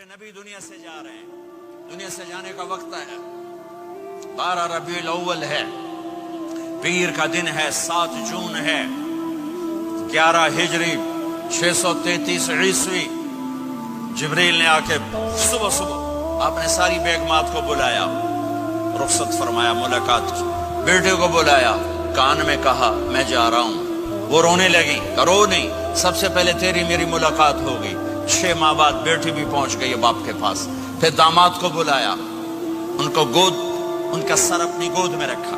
میرے نبی دنیا سے جا رہے ہیں، دنیا سے جانے کا وقت ہے، 12 ربیع الاول ہے، پیر کا دن ہے، 7 جون ہے، 11 ہجری 633 عیسوی۔ جبریل نے آ کے صبح صبح آپ نے ساری بیگمات کو بلایا، رخصت فرمایا، ملاقات کی، بیٹے کو بلایا، کان میں کہا میں جا رہا ہوں۔ وہ رونے لگی، رو نہیں، سب سے پہلے تیری میری ملاقات ہوگی۔ 6 ماہ بعد بیٹی بھی پہنچ گئی باپ کے پاس۔ پھر داماد کو بلایا، ان کو ان کا سر اپنی گود میں رکھا،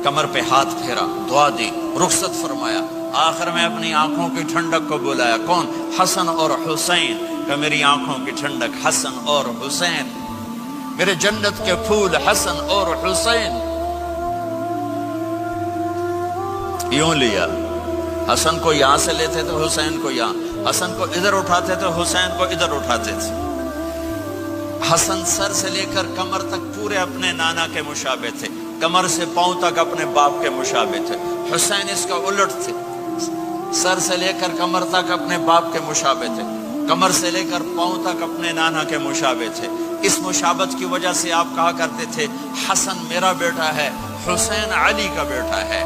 کمر پہ ہاتھ پھیرا، دعا دی، رخصت فرمایا۔ آخر میں اپنی آنکھوں کی ٹھنڈک کو بلایا، کون؟ حسن اور حسین، کہ میری آنکھوں کی ٹھنڈک حسن اور حسین، میرے جنت کے پھول حسن اور حسین۔ یوں لیا، حسن کو یہاں سے لیتے تھے، حسین کو یہاں، حسن کو ادھر اٹھاتے تھے، حسین کو ادھر اٹھاتے تھے۔ حسن سر سے لے کر کمر تک پورے اپنے نانا کے مشابہ تھے، کمر سے پاؤں تک اپنے باپ کے مشابہ تھے۔ حسین اس کا الٹ تھے، سر سے لے کر کمر تک اپنے باپ کے مشابہ تھے، کمر سے لے کر پاؤں تک اپنے نانا کے مشابہ تھے۔ اس مشابہت کی وجہ سے آپ کہا کرتے تھے حسن میرا بیٹا ہے، حسین علی کا بیٹا ہے۔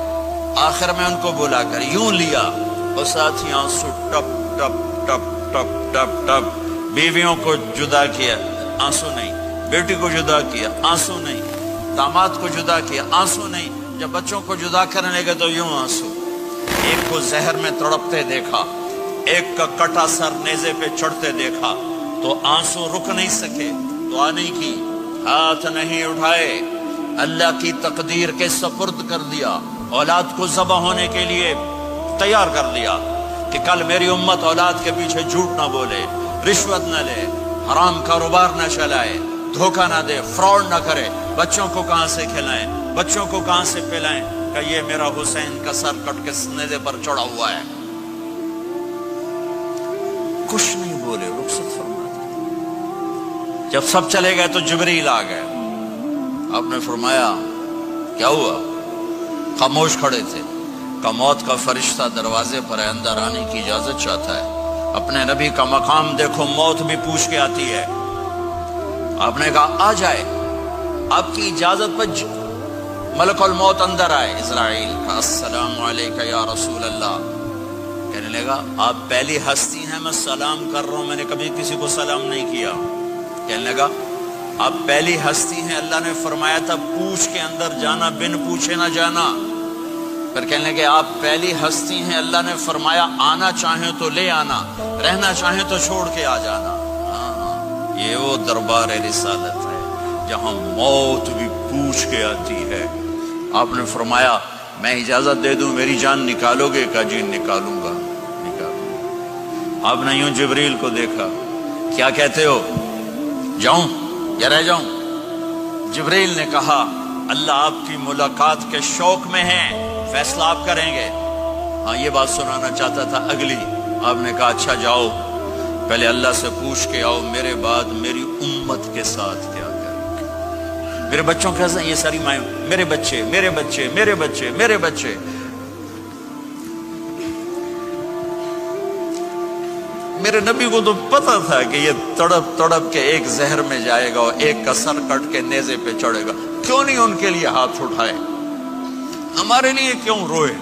آخر میں ان کو بلا کر یوں لیا، اور ساتھ ہی آنسو ٹپ ٹپ ٹپ ٹپ ٹپ ٹپ۔ بیویوں کو جدا کیا، آنسو نہیں، بیٹی کو جدا کیا، آنسو نہیں، داماد کو جدا کیا، آنسو نہیں، جب بچوں کو جدا کرنے لگے تو یوں آنسو۔ ایک کو زہر میں تڑپتے دیکھا، ایک کا کٹا سر نیزے پہ چڑھتے دیکھا، تو آنسو رک نہیں سکے، دعا نہیں کی، ہاتھ نہیں اٹھائے، اللہ کی تقدیر کے سپرد کر دیا، اولاد کو ذبح ہونے کے لیے تیار کر دیا کہ کل میری امت اولاد کے پیچھے جھوٹ نہ بولے، رشوت نہ لے، حرام کاروبار نہ چلائے، دھوکہ نہ دے، فراڈ نہ کرے، بچوں کو کہاں سے کھلائیں، بچوں کو کہاں سے پلائیں، کہ یہ میرا حسین کا سر کٹ کے نیزے پر چڑھا ہوا ہے۔ کچھ نہیں بولے، رخصت فرما دی۔ جب سب چلے گئے تو جبریل آ گئے، آپ نے فرمایا کیا ہوا؟ خاموش کھڑے تھے، کہ موت کا فرشتہ دروازے پر ہے، اندر آنے کی اجازت چاہتا ہے۔ اپنے نبی کا مقام دیکھو، موت بھی پوچھ کے آتی ہے۔ آپ نے کہا آ جائے، آپ کی اجازت پر ملک الموت اندر آئے۔ اسرائیل کا السلام علیکہ یا رسول اللہ، کہنے لگا آپ پہلی ہستی ہیں، میں سلام کر رہا ہوں، میں نے کبھی کسی کو سلام نہیں کیا۔ کہنے لگا آپ پہلی ہستی ہیں، اللہ نے فرمایا تھا پوچھ کے اندر جانا، بن پوچھے نہ جانا۔ پھر کہنے لگے آپ پہلی ہستی ہیں، اللہ نے فرمایا آنا چاہیں تو لے آنا، رہنا چاہیں تو چھوڑ کے آ جانا۔ یہ وہ دربار رسالت ہے جہاں موت بھی پوچھ کے آتی ہے۔ آپ نے فرمایا میں اجازت دے دوں میری جان نکالو گے؟ کہ جی نکالوں گا، نکالوں۔ آپ نے یوں جبریل کو دیکھا، کیا کہتے ہو، جاؤں یا رہ جاؤں؟ جبریل نے کہا اللہ آپ کی ملاقات کے شوق میں ہیں، فیصلہ آپ کریں گے۔ ہاں یہ بات سنانا چاہتا تھا اگلی۔ آپ نے کہا اچھا جاؤ، پہلے اللہ سے پوچھ کے آؤ میرے بعد میری امت کے ساتھ کیا کریں گے، میرے بچوں کے ساتھ۔ یہ ساری مائیں، میرے بچے میرے بچے میرے بچے میرے بچے۔ میرے نبی کو تو پتا تھا کہ یہ تڑپ تڑپ کے ایک زہر میں جائے گا اور ایک کا سر کٹ کے نیزے پہ چڑھے گا، کیوں نہیں ان کے لیے ہاتھ اٹھائے؟ ہمارے لیے کیوں روئے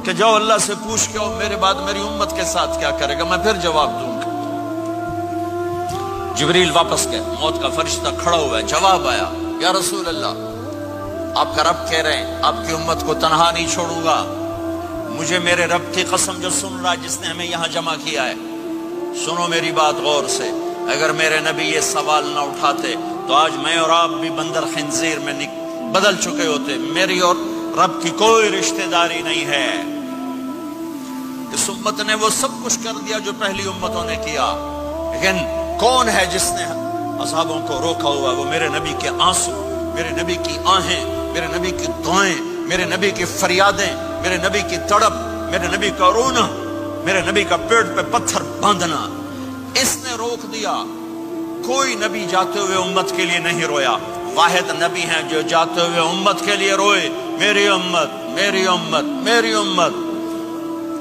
کہ جاؤ اللہ سے پوچھ کے آؤ میرے بعد میری امت کے ساتھ کیا کرے گا، میں پھر جواب دوں گا۔ جبریل واپس گئے، موت کا فرشتہ کھڑا ہوا ہے، جواب آیا یا رسول اللہ آپ کا رب کہہ رہے ہیں آپ کی امت کو تنہا نہیں چھوڑوں گا۔ مجھے میرے رب کی قسم جو سن رہا جس نے ہمیں یہاں جمع کیا ہے، سنو میری بات غور سے، اگر میرے نبی یہ سوال نہ اٹھاتے تو آج میں اور آپ بھی بندر خنزیر میں بدل چکے ہوتے۔ میری اور رب کی کوئی رشتہ داری نہیں ہے۔ اس امت نے وہ سب کچھ کر دیا جو پہلی امتوں نے کیا، لیکن کون ہے جس نے اصحابوں کو روکا ہوا؟ وہ میرے نبی کے آنسو، میرے نبی کی آہیں، میرے نبی کی دعائیں، میرے نبی کی فریادیں، میرے نبی کی تڑپ، میرے نبی کا رونا، میرے نبی کا پیٹ پہ پتھر باندھنا، اس نے روک دیا۔ کوئی نبی جاتے ہوئے امت کے لیے نہیں رویا، واحد نبی ہیں جو جاتے ہوئے امت کے لیے روئے، میری امت میری امت میری امت۔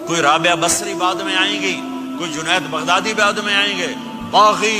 کوئی رابعہ بصری بعد میں آئیں گی، کوئی جنید بغدادی بعد میں آئیں گے، باغی